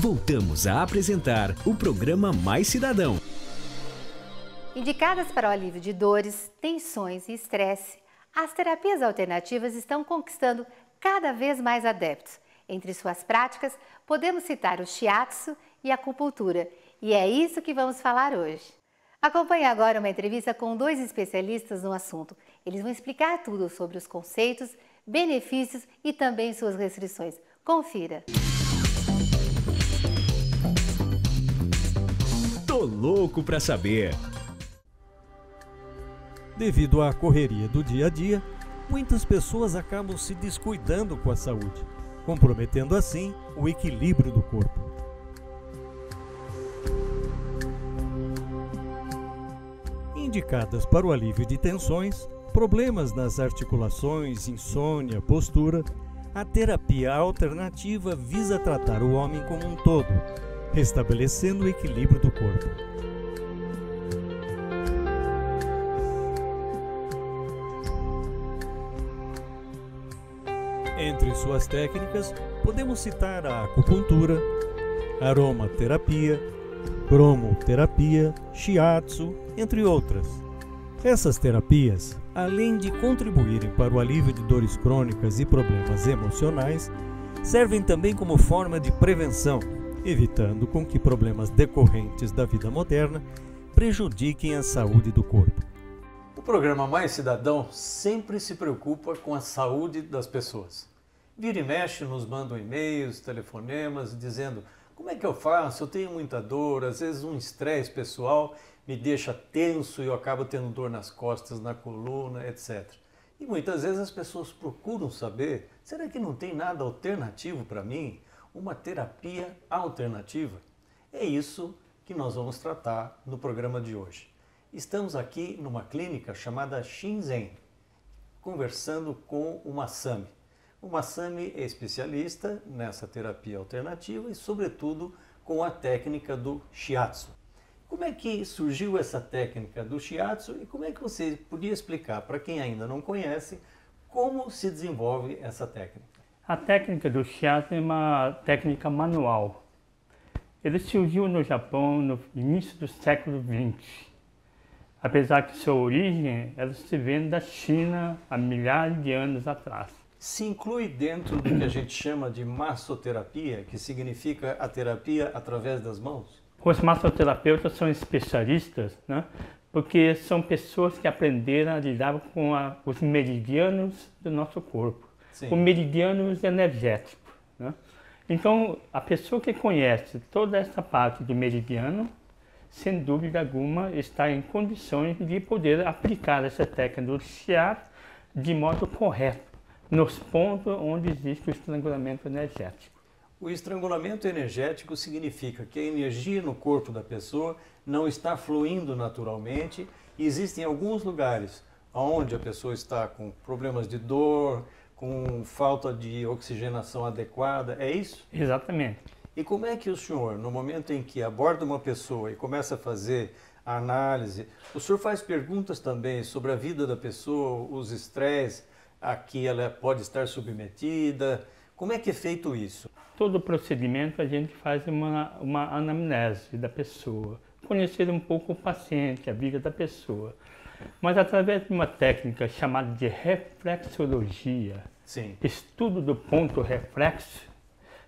Voltamos a apresentar o programa Mais Cidadão. Indicadas para o alívio de dores, tensões e estresse, as terapias alternativas estão conquistando cada vez mais adeptos. Entre suas práticas, podemos citar o shiatsu e a acupuntura, e é isso que vamos falar hoje. Acompanhe agora uma entrevista com 2 especialistas no assunto. Eles vão explicar tudo sobre os conceitos, benefícios e também suas restrições. Confira! Tô louco pra saber! Devido à correria do dia a dia, muitas pessoas acabam se descuidando com a saúde, comprometendo assim o equilíbrio do corpo. Indicadas para o alívio de tensões, problemas nas articulações, insônia, postura, a terapia alternativa visa tratar o homem como um todo, restabelecendo o equilíbrio do corpo. Entre suas técnicas, podemos citar a acupuntura, aromaterapia, cromoterapia, shiatsu, entre outras. Essas terapias, além de contribuírem para o alívio de dores crônicas e problemas emocionais, servem também como forma de prevenção, evitando com que problemas decorrentes da vida moderna prejudiquem a saúde do corpo. O programa Mais Cidadão sempre se preocupa com a saúde das pessoas. Vira e mexe, nos mandam e-mails, telefonemas, dizendo: como é que eu faço? Eu tenho muita dor, às vezes um estresse pessoal me deixa tenso e eu acabo tendo dor nas costas, na coluna, etc. E muitas vezes as pessoas procuram saber: será que não tem nada alternativo para mim? Uma terapia alternativa? É isso que nós vamos tratar no programa de hoje. Estamos aqui numa clínica chamada Shinzen, conversando com o Masami. O Masami é especialista nessa terapia alternativa e, sobretudo, com a técnica do shiatsu. Como é que surgiu essa técnica do shiatsu e como é que você podia explicar para quem ainda não conhece como se desenvolve essa técnica? A técnica do shiatsu é uma técnica manual. Ele surgiu no Japão no início do século XX. Apesar que sua origem ela se vem da China há milhares de anos atrás. Se inclui dentro do que a gente chama de massoterapia, que significa a terapia através das mãos? Os massoterapeutas são especialistas, né? Porque são pessoas que aprenderam a lidar com os meridianos do nosso corpo, os meridianos energéticos, né? Então, a pessoa que conhece toda essa parte de meridiano, sem dúvida alguma, está em condições de poder aplicar essa técnica do shiatsu de modo correto, nos pontos onde existe o estrangulamento energético. O estrangulamento energético significa que a energia no corpo da pessoa não está fluindo naturalmente e existem alguns lugares onde a pessoa está com problemas de dor, com falta de oxigenação adequada, é isso? Exatamente. E como é que o senhor, no momento em que aborda uma pessoa e começa a fazer a análise, o senhor faz perguntas também sobre a vida da pessoa, os estresses a que ela pode estar submetida? Como é que é feito isso? Todo o procedimento a gente faz uma anamnese da pessoa, conhecer um pouco o paciente, a vida da pessoa. Mas através de uma técnica chamada de reflexologia, estudo do ponto reflexo,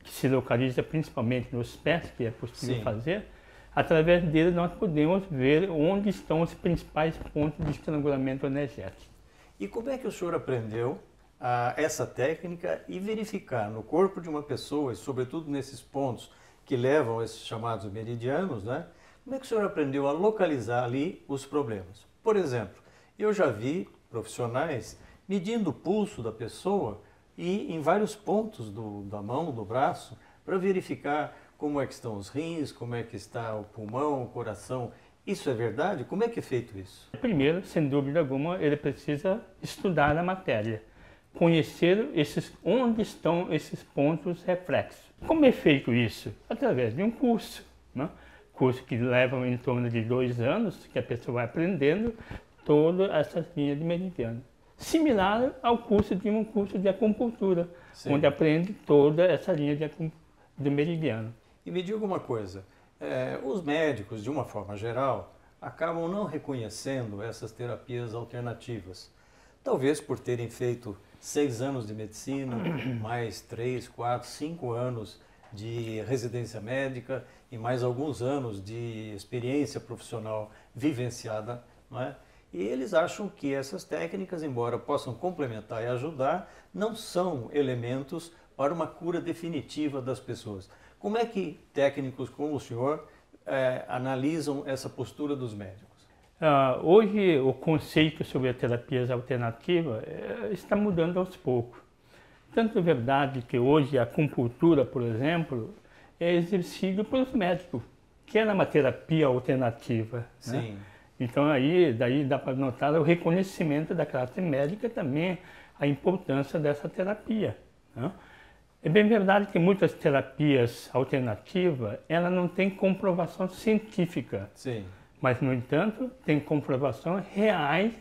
que se localiza principalmente nos pés, que é possível fazer, através dele nós podemos ver onde estão os principais pontos de estrangulamento energético. E como é que o senhor aprendeu essa técnica e verificar no corpo de uma pessoa, e sobretudo nesses pontos que levam a esses chamados meridianos, né? Como é que o senhor aprendeu a localizar ali os problemas? Por exemplo, eu já vi profissionais medindo o pulso da pessoa e em vários pontos da mão, do braço, para verificar como é que estão os rins, como é que está o pulmão, o coração. Isso é verdade? Como é que é feito isso? Primeiro, sem dúvida alguma, ele precisa estudar a matéria, conhecer onde estão esses pontos reflexos. Como é feito isso? Através de um curso, né? Curso que leva em torno de 2 anos, que a pessoa vai aprendendo todas essas linhas de meridiano. Similar ao curso de acupuntura, onde aprende toda essa linha de meridiano. E me diga uma coisa, os médicos, de uma forma geral, acabam não reconhecendo essas terapias alternativas. Talvez por terem feito 6 anos de medicina, mais 3, 4, 5 anos de residência médica e mais alguns anos de experiência profissional vivenciada, não é? E eles acham que essas técnicas, embora possam complementar e ajudar, não são elementos para uma cura definitiva das pessoas. Como é que técnicos como o senhor analisam essa postura dos médicos? Hoje o conceito sobre as terapias alternativas está mudando aos poucos. Tanto é verdade que hoje a acupuntura, por exemplo, é exercida pelos médicos, que é uma terapia alternativa. Sim. Né? Então daí dá para notar o reconhecimento da classe médica também, a importância dessa terapia. Né? É bem verdade que muitas terapias alternativas, ela não tem comprovação científica. Sim. Mas, no entanto, tem comprovações reais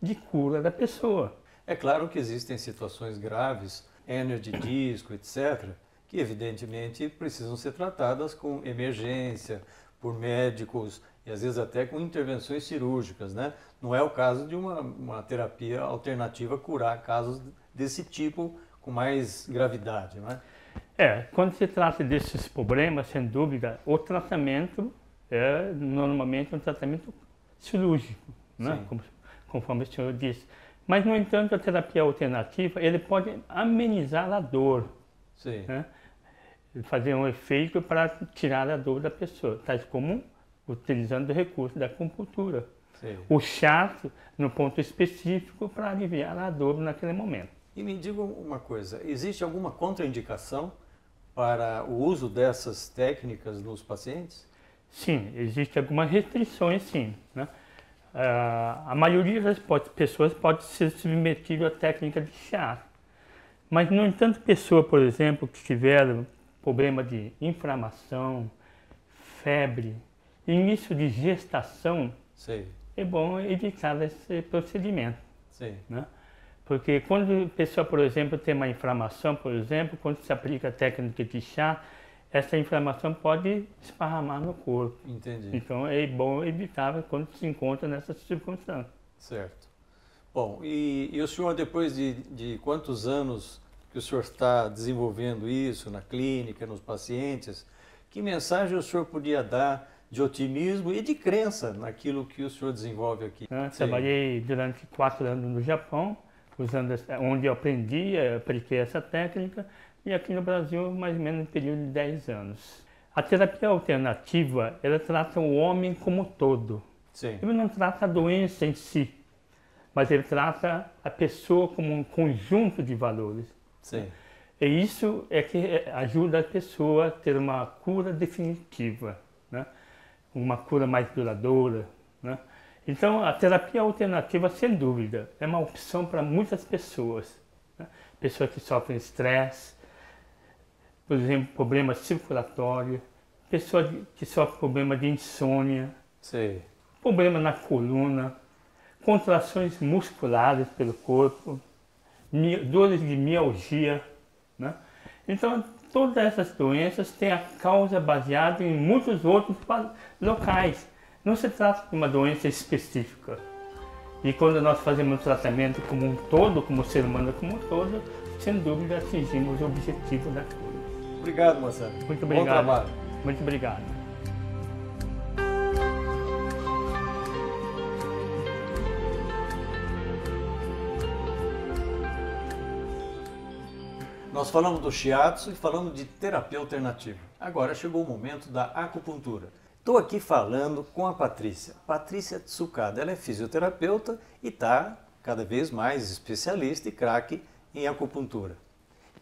de cura da pessoa. É claro que existem situações graves, hérnia de disco, etc., que evidentemente precisam ser tratadas com emergência, por médicos e às vezes até com intervenções cirúrgicas, né? Não é o caso de uma terapia alternativa curar casos desse tipo com mais gravidade, não é? Quando se trata desses problemas, sem dúvida, o tratamento é normalmente um tratamento cirúrgico, né? Conforme o senhor disse. Mas, no entanto, a terapia alternativa, ele pode amenizar a dor. Sim. Né? Fazer um efeito para tirar a dor da pessoa, tais como utilizando o recurso da acupuntura. Sim. O chá, no ponto específico, para aliviar a dor naquele momento. E me diga uma coisa, existe alguma contraindicação para o uso dessas técnicas nos pacientes? Sim, existem algumas restrições, sim. Né? A maioria das pessoas pode ser submetida à técnica de chá. Mas, no entanto, pessoa, por exemplo, que tiver problema de inflamação, febre, início de gestação, Sim. é bom evitar esse procedimento. Sim. Né? Porque quando a pessoa, por exemplo, tem uma inflamação, por exemplo, quando se aplica a técnica de chá, essa inflamação pode esparramar no corpo. Entendi. Então é bom evitar quando se encontra nessas circunstâncias. Certo. Bom, e o senhor, depois de quantos anos que o senhor está desenvolvendo isso na clínica, nos pacientes, que mensagem o senhor podia dar de otimismo e de crença naquilo que o senhor desenvolve aqui? Trabalhei durante 4 anos no Japão, onde eu apliquei essa técnica, e aqui no Brasil, mais ou menos no período de 10 anos. A terapia alternativa, ela trata o homem como um todo. Sim. Ele não trata a doença em si, mas ele trata a pessoa como um conjunto de valores. Sim. E isso é que ajuda a pessoa a ter uma cura definitiva, né? Uma cura mais duradoura. Né? Então, a terapia alternativa, sem dúvida, é uma opção para muitas pessoas. Né? Pessoas que sofrem estresse, por exemplo, problema circulatório, pessoas que sofrem problema de insônia, Sim. problema na coluna, contrações musculares pelo corpo, dores de mialgia. Né? Então, todas essas doenças têm a causa baseada em muitos outros locais. Não se trata de uma doença específica. E quando nós fazemos o tratamento como um todo, como ser humano como um todo, sem dúvida atingimos o objetivo da cura. Obrigado, Marcelo. Muito obrigado. Bom trabalho. Muito obrigado. Nós falamos do shiatsu e falamos de terapia alternativa. Agora chegou o momento da acupuntura. Estou aqui falando com a Patrícia. Patrícia Tsukada, ela é fisioterapeuta e está cada vez mais especialista e craque em acupuntura.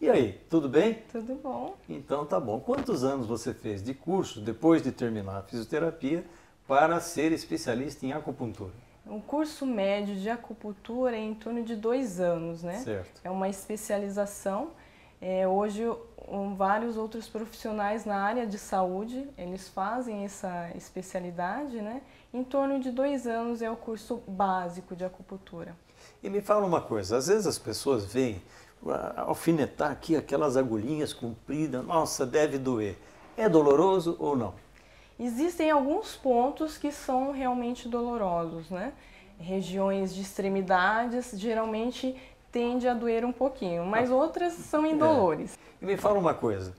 E aí, tudo bem? Tudo bom. Então tá bom. Quantos anos você fez de curso, depois de terminar a fisioterapia, para ser especialista em acupuntura? Um curso médio de acupuntura é em torno de 2 anos, né? Certo. É uma especialização. Hoje, vários outros profissionais na área de saúde, eles fazem essa especialidade, né? Em torno de 2 anos é o curso básico de acupuntura. E me fala uma coisa, às vezes as pessoas veem alfinetar aqui aquelas agulhinhas compridas, nossa, deve doer. É doloroso ou não? Existem alguns pontos que são realmente dolorosos, né? Regiões de extremidades geralmente tende a doer um pouquinho, mas outras são indolores. E me fala uma coisa,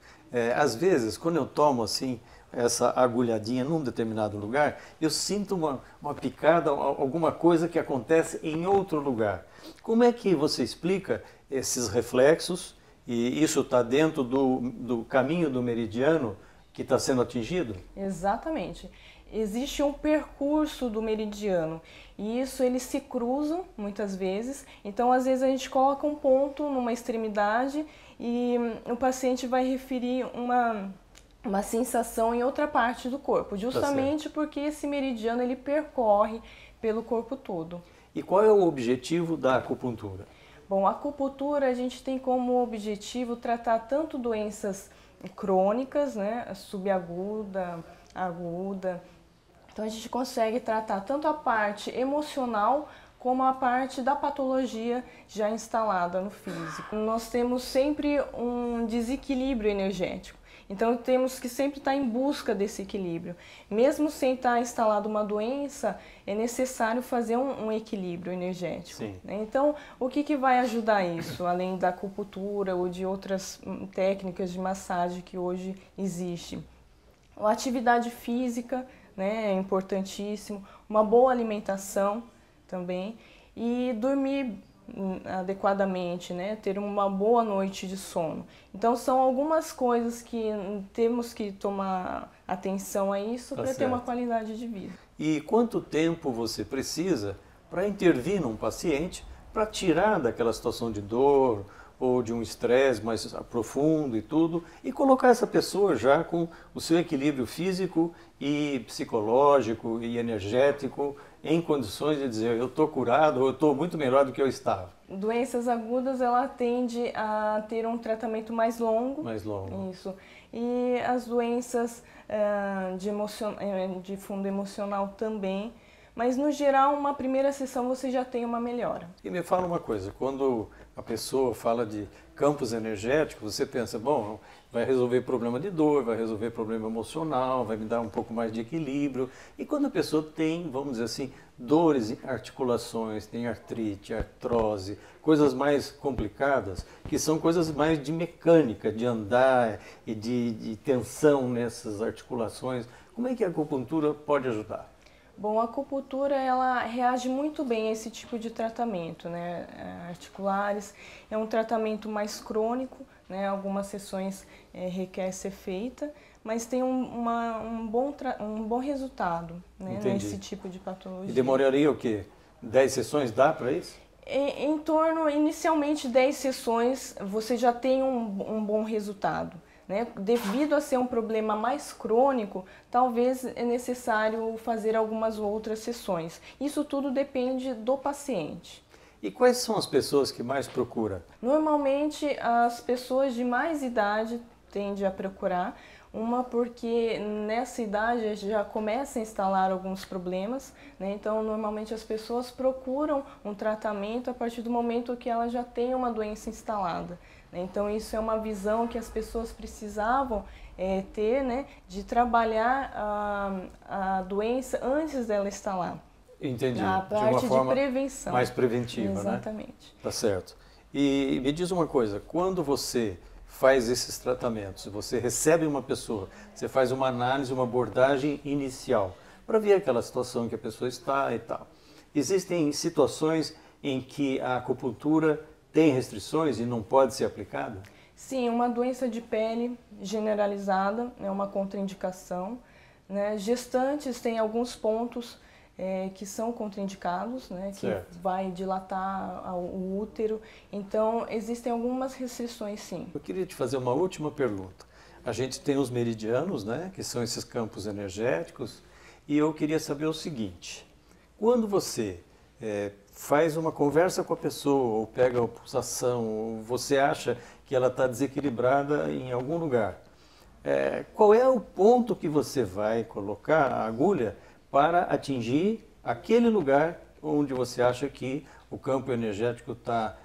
às vezes quando eu tomo assim essa agulhadinha num determinado lugar, eu sinto uma picada, alguma coisa que acontece em outro lugar. Como é que você explica esses reflexos e isso está dentro do caminho do meridiano que está sendo atingido? Exatamente. Existe um percurso do meridiano e isso eles se cruzam muitas vezes. Então, às vezes a gente coloca um ponto numa extremidade e o paciente vai referir uma sensação em outra parte do corpo, justamente porque esse meridiano ele percorre pelo corpo todo. E qual é o objetivo da acupuntura? Bom, a acupuntura a gente tem como objetivo tratar tanto doenças crônicas, né, subaguda, aguda. Então a gente consegue tratar tanto a parte emocional como a parte da patologia já instalada no físico. Nós temos sempre um desequilíbrio energético. Então temos que sempre estar em busca desse equilíbrio. Mesmo sem estar instalada uma doença, é necessário fazer um equilíbrio energético. Sim. Então, o que vai ajudar isso, além da acupuntura ou de outras técnicas de massagem que hoje existem? A atividade física, né, é importantíssimo, uma boa alimentação também e dormir adequadamente, né, ter uma boa noite de sono. Então são algumas coisas que temos que tomar atenção a isso para ter uma qualidade de vida. E quanto tempo você precisa para intervir num paciente para tirar daquela situação de dor ou de um estresse mais profundo e tudo, e colocar essa pessoa já com o seu equilíbrio físico e psicológico e energético em condições de dizer eu estou curado ou eu estou muito melhor do que eu estava? Doenças agudas, ela tende a ter um tratamento mais longo. Mais longo. Isso. E as doenças de fundo emocional também. Mas, no geral, uma primeira sessão você já tem uma melhora. E me fala uma coisa, quando a pessoa fala de campos energéticos, você pensa, bom, vai resolver problema de dor, vai resolver problema emocional, vai me dar um pouco mais de equilíbrio. E quando a pessoa tem, vamos dizer assim, dores em articulações, tem artrite, artrose, coisas mais complicadas, que são coisas mais de mecânica, de andar e de tensão nessas articulações, como é que a acupuntura pode ajudar? Bom, a acupuntura ela reage muito bem a esse tipo de tratamento, né? Articulares. É um tratamento mais crônico, né? Algumas sessões requer ser feita, mas tem um bom resultado, né? Nesse tipo de patologia. E demoraria o quê? 10 sessões dá para isso? Em torno, inicialmente, 10 sessões você já tem um bom resultado. Né? Devido a ser um problema mais crônico, talvez é necessário fazer algumas outras sessões. Isso tudo depende do paciente. E quais são as pessoas que mais procuram? Normalmente, as pessoas de mais idade tendem a procurar, uma porque nessa idade já começa a instalar alguns problemas, né? Então normalmente as pessoas procuram um tratamento a partir do momento que ela já tem uma doença instalada. Então isso é uma visão que as pessoas precisavam ter, né, de trabalhar a doença antes dela instalar. Entendi. A parte de prevenção. Mais preventiva, né? Exatamente. Tá certo. E me diz uma coisa, quando você faz esses tratamentos, você recebe uma pessoa, você faz uma análise, uma abordagem inicial, para ver aquela situação que a pessoa está e tal. Existem situações em que a acupuntura tem restrições e não pode ser aplicada? Sim, uma doença de pele generalizada é uma contraindicação, né? Gestantes têm alguns pontos que são contraindicados, né? Que vai dilatar o útero. Então, existem algumas restrições, sim. Eu queria te fazer uma última pergunta. A gente tem os meridianos, né? Que são esses campos energéticos, e eu queria saber o seguinte, quando você faz uma conversa com a pessoa, ou pega a pulsação, ou você acha que ela está desequilibrada em algum lugar, qual é o ponto que você vai colocar a agulha para atingir aquele lugar onde você acha que o campo energético está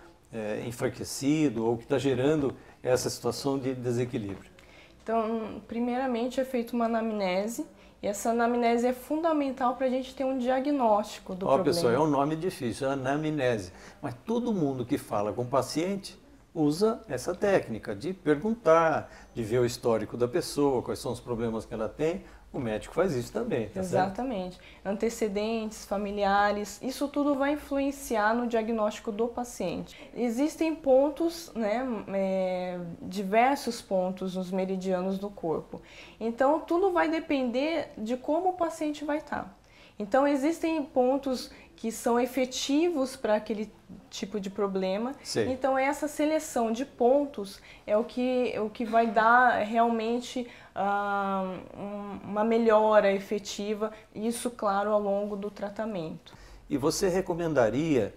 enfraquecido ou que está gerando essa situação de desequilíbrio? Então, primeiramente é feita uma anamnese, e essa anamnese é fundamental para a gente ter um diagnóstico do problema. Pessoal, é um nome difícil, anamnese, mas todo mundo que fala com o paciente usa essa técnica de perguntar, de ver o histórico da pessoa, quais são os problemas que ela tem. O médico faz isso também, tá Exatamente. Certo? Antecedentes, familiares, isso tudo vai influenciar no diagnóstico do paciente. Existem pontos, né, diversos pontos nos meridianos do corpo. Então, tudo vai depender de como o paciente vai estar. Então, existem pontos que são efetivos para aquele tipo de problema. Sim. Então, essa seleção de pontos é o que vai dar realmente uma melhora efetiva, isso, claro, ao longo do tratamento. E você recomendaria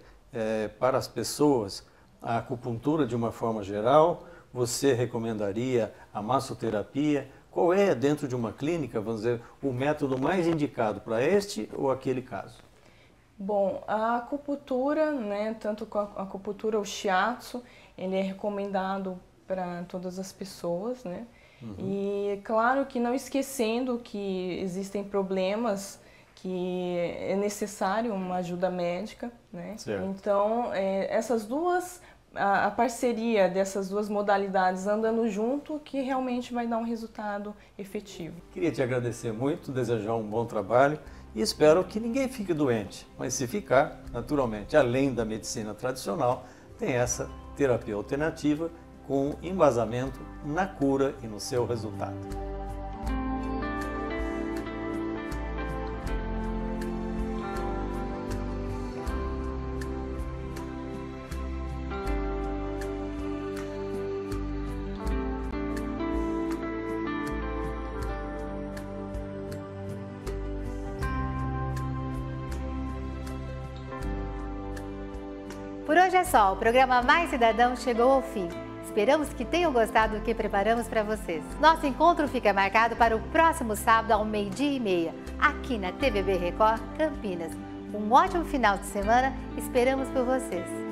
para as pessoas a acupuntura de uma forma geral? Você recomendaria a massoterapia? Qual é, dentro de uma clínica, vamos dizer, o método mais indicado para este ou aquele caso? Bom, a acupuntura, né, tanto com a acupuntura, o shiatsu, ele é recomendado para todas as pessoas, né? Uhum. E claro que não esquecendo que existem problemas que é necessário uma ajuda médica, né? Certo. Então, a parceria dessas duas modalidades andando junto que realmente vai dar um resultado efetivo. Queria te agradecer muito, desejar um bom trabalho e espero que ninguém fique doente, mas se ficar, naturalmente, além da medicina tradicional, tem essa terapia alternativa com embasamento na cura e no seu resultado. Por hoje é só, o programa Mais Cidadão chegou ao fim. Esperamos que tenham gostado do que preparamos para vocês. Nosso encontro fica marcado para o próximo sábado ao 12h30, aqui na TVB Record Campinas. Um ótimo final de semana, esperamos por vocês.